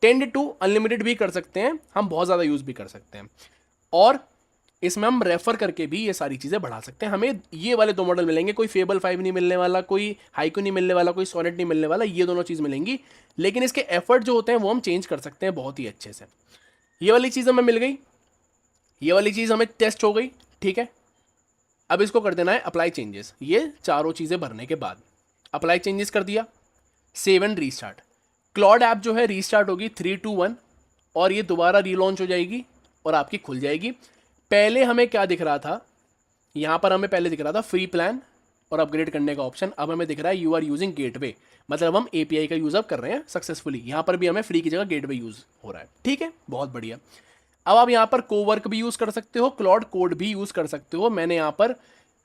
10 to unlimited भी कर सकते हैं, हम बहुत ज़्यादा यूज़ भी कर सकते हैं, और इसमें हम रेफर करके भी ये सारी चीज़ें बढ़ा सकते हैं। हमें ये वाले दो मॉडल मिलेंगे, कोई फेबल 5 नहीं मिलने वाला, कोई हाइकू नहीं मिलने वाला, कोई सोनेट नहीं मिलने वाला, ये दोनों चीज़ मिलेंगी। लेकिन इसके एफर्ट जो होते हैं वो हम चेंज कर सकते हैं बहुत ही अच्छे से। ये वाली चीज़ हमें मिल गई, ये वाली चीज़ हमें टेस्ट हो गई, ठीक है। अब इसको कर देना है अप्लाई चेंजेस। ये चारों चीज़ें भरने के बाद अप्लाई चेंजेस कर दिया, save and restart. Claude app जो है रीस्टार्ट होगी 3, 2, 1 और ये दोबारा रीलॉन्च हो जाएगी और आपकी खुल जाएगी। पहले हमें क्या दिख रहा था, यहाँ पर हमें पहले दिख रहा था फ्री प्लान और अपग्रेड करने का ऑप्शन। अब हमें दिख रहा है यू आर यूजिंग गेटवे, मतलब हम एपीआई का यूज़ अब कर रहे हैं सक्सेसफुली। यहाँ पर भी हमें फ्री की जगह गेटवे यूज़ हो रहा है, ठीक है, बहुत बढ़िया। अब आप यहाँ पर कोवर्क भी यूज़ कर सकते हो, क्लॉड कोड भी यूज़ कर सकते हो। मैंने यहाँ पर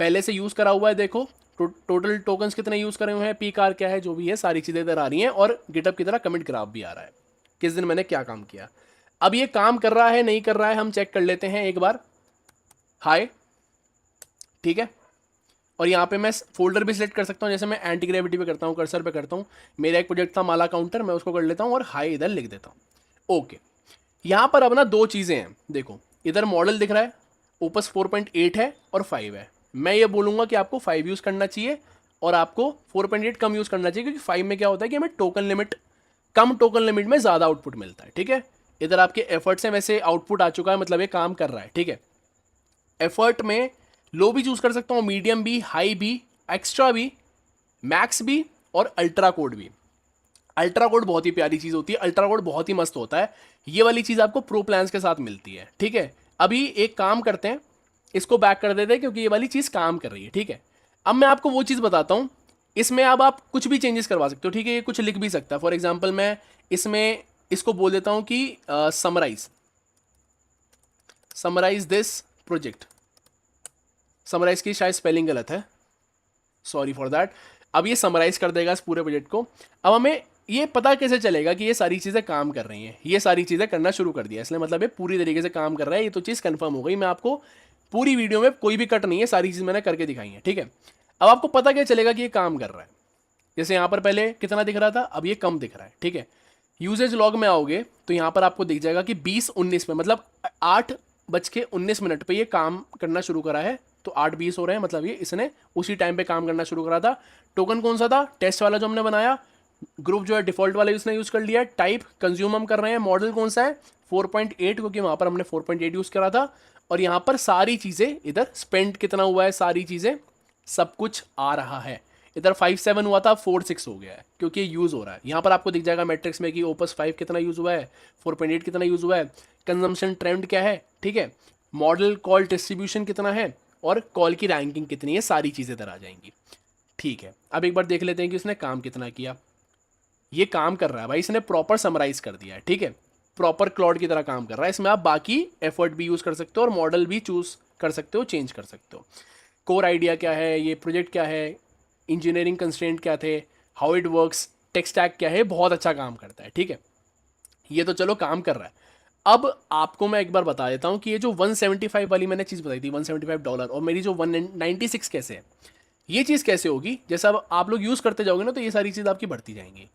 पहले से यूज़ करा हुआ है, देखो टोटल टोकन्स कितने यूज़ करे हुए हैं, पी कार क्या है, जो भी है सारी चीज़ें इधर आ रही हैं, और गिटअप की तरह कमेंट ग्राफ भी आ रहा है किस दिन मैंने क्या काम किया। अब ये काम कर रहा है नहीं कर रहा है हम चेक कर लेते हैं एक बार। हाय, ठीक है, और यहाँ पे मैं फोल्डर भी सिलेक्ट कर सकता हूँ, जैसे मैं एंटी ग्रेविटी पे करता हूँ, कर्सर पे करता हूँ। मेरा एक प्रोजेक्ट था माला काउंटर, मैं उसको कर लेता हूँ और हाई इधर लिख देता हूँ। ओके, यहाँ पर अब ना दो चीज़ें हैं, देखो इधर मॉडल दिख रहा है, ओपस 4.8 है और 5 है। मैं ये बोलूँगा कि आपको 5 यूज़ करना चाहिए और आपको 4.8 कम यूज़ करना चाहिए, क्योंकि 5 में क्या होता है कि हमें टोकन लिमिट, कम टोकन लिमिट में ज़्यादा आउटपुट मिलता है, ठीक है। इधर आपके एफर्ट से वैसे आउटपुट आ चुका है, मतलब ये काम कर रहा है, ठीक है। एफर्ट में लो भी चूज़ कर सकता हूँ, मीडियम भी, हाई भी, एक्स्ट्रा भी, मैक्स भी और अल्ट्रा कोड भी। अल्ट्रा कोड बहुत ही प्यारी चीज़ होती है, अल्ट्रा कोड बहुत ही मस्त होता है। ये वाली चीज़ आपको प्रो प्लान्स के साथ मिलती है, ठीक है। अभी एक काम करते हैं, इसको बैक कर देते हैं क्योंकि ये वाली चीज़ काम कर रही है, ठीक है। अब मैं आपको वो चीज़ बताता हूँ, इसमें अब आप कुछ भी चेंजेस करवा सकते हो, ठीक है। ये कुछ लिख भी सकता है, फॉर एग्जाम्पल मैं इसमें इसको बोल देता हूँ कि समराइज दिस प्रोजेक्ट। समराइज की शायद स्पेलिंग गलत है, सॉरी फॉर दैट। अब ये समराइज कर देगा इस पूरे प्रोजेक्ट को। अब हमें ये पता कैसे चलेगा कि ये सारी चीज़ें काम कर रही हैं, ये सारी चीज़ें करना शुरू कर दिया, इसलिए मतलब ये पूरी तरीके से काम कर रहा है, ये तो चीज़ कंफर्म हो गई। मैं आपको पूरी वीडियो में कोई भी कट नहीं है, सारी चीज़ मैंने करके दिखाई है, ठीक है। अब आपको पता क्या चलेगा कि ये काम कर रहा है। जैसे यहाँ पर पहले कितना दिख रहा था, अब ये कम दिख रहा है, ठीक है। यूजेज लॉग में आओगे तो यहाँ पर आपको दिख जाएगा कि 20:19 में, मतलब 8:19 पे ये काम करना शुरू करा है। तो 8:20 हो रहे हैं, मतलब ये इसने उसी टाइम पे काम करना शुरू करा था। टोकन कौन सा था, टेस्ट वाला जो हमने बनाया। ग्रुप जो है डिफॉल्ट वाला उसने यूज़ कर लिया। टाइप कंज्यूम हम कर रहे हैं। मॉडल कौन सा है, 4.8, क्योंकि वहाँ पर हमने 4.8 यूज़ करा था। और यहाँ पर सारी चीज़ें, इधर स्पेंड कितना हुआ है, सारी चीज़ें सब कुछ आ रहा है। इधर 5.7 हुआ था, 4.6 हो गया है, क्योंकि यूज़ हो रहा है। यहाँ पर आपको दिख जाएगा मैट्रिक्स में कि ओपस 5 कितना यूज़ हुआ है, 4.8 कितना यूज़ हुआ है, कंजम्पशन ट्रेंड क्या है, ठीक है, मॉडल कॉल डिस्ट्रीब्यूशन कितना है और कॉल की रैंकिंग कितनी है, सारी चीज़ें इधर आ जाएंगी, ठीक है। अब एक बार देख लेते हैं कि उसने काम कितना किया। ये काम कर रहा है भाई, इसने प्रॉपर समराइज कर दिया है, ठीक है, प्रॉपर क्लॉड की तरह काम कर रहा है। इसमें आप बाकी एफर्ट भी यूज़ कर सकते हो और मॉडल भी चूज़ कर सकते हो, चेंज कर सकते हो। कोर आइडिया क्या है, ये प्रोजेक्ट क्या है, इंजीनियरिंग कंस्ट्रेंट क्या थे, how it works, tech stack क्या है, बहुत अच्छा काम करता है, ठीक है। ये तो चलो काम कर रहा है। अब आपको मैं एक बार बता देता हूँ कि ये जो 175 वाली मैंने चीज़ बताई थी, $175, और मेरी जो 196 कैसे है, ये चीज़ कैसे होगी। जैसा अब आप लोग यूज़ करते जाओगे ना, तो ये सारी चीज़ आपकी बढ़ती जाएंगी।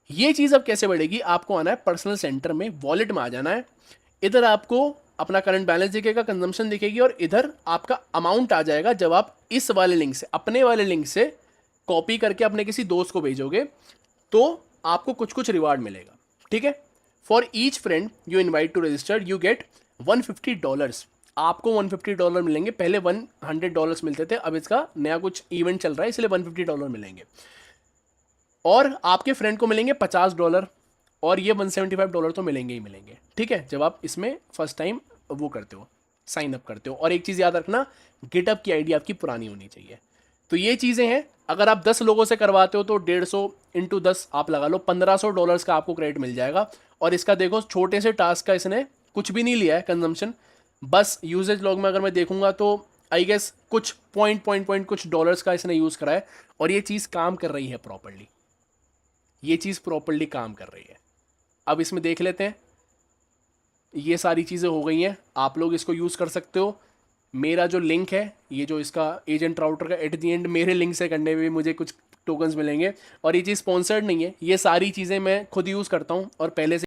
ये चीज़ अब कैसे बढ़ेगी, आपको आना है पर्सनल सेंटर में, वॉलेट में आ जाना है। इधर आपको अपना करंट बैलेंस दिखेगा, कंजम्पशन दिखेगी, और इधर आपका अमाउंट आ जाएगा। जब आप इस वाले लिंक से, अपने वाले लिंक से कॉपी करके अपने किसी दोस्त को भेजोगे तो आपको कुछ कुछ रिवार्ड मिलेगा, ठीक है। For each friend you invite to register you get $150। आपको $150 मिलेंगे। पहले $100 मिलते थे, अब इसका नया कुछ इवेंट चल रहा है इसलिए $150 मिलेंगे। और आपके फ्रेंड को मिलेंगे $50, और ये $175 तो मिलेंगे ही मिलेंगे, ठीक है, जब आप इसमें फर्स्ट टाइम वो करते हो, साइन अप करते हो। और एक चीज़ याद रखना, गिटअप की आईडी आपकी पुरानी होनी चाहिए। तो ये चीज़ें हैं। अगर आप 10 लोगों से करवाते हो तो 150 × 10 आप लगा लो, $1500 का आपको क्रेडिट मिल जाएगा। और इसका देखो, छोटे से टास्क का इसने कुछ भी नहीं लिया है कंजम्पशन, बस यूजेज लॉग में अगर मैं देखूंगा तो आई गेस कुछ पॉइंट कुछ डॉलर्स का इसने यूज़ करा है। और ये चीज़ काम कर रही है प्रॉपरली, ये चीज़ प्रॉपरली काम कर रही है। अब इसमें देख लेते हैं, ये सारी चीज़ें हो गई हैं, आप लोग इसको यूज़ कर सकते हो। मेरा जो लिंक है, ये जो इसका एजेंट राउटर का, एट दी एंड मेरे लिंक से करने में भी मुझे कुछ टोकन्स मिलेंगे। और ये चीज़ स्पॉन्सर्ड नहीं है, ये सारी चीज़ें मैं खुद यूज़ करता हूँ और पहले से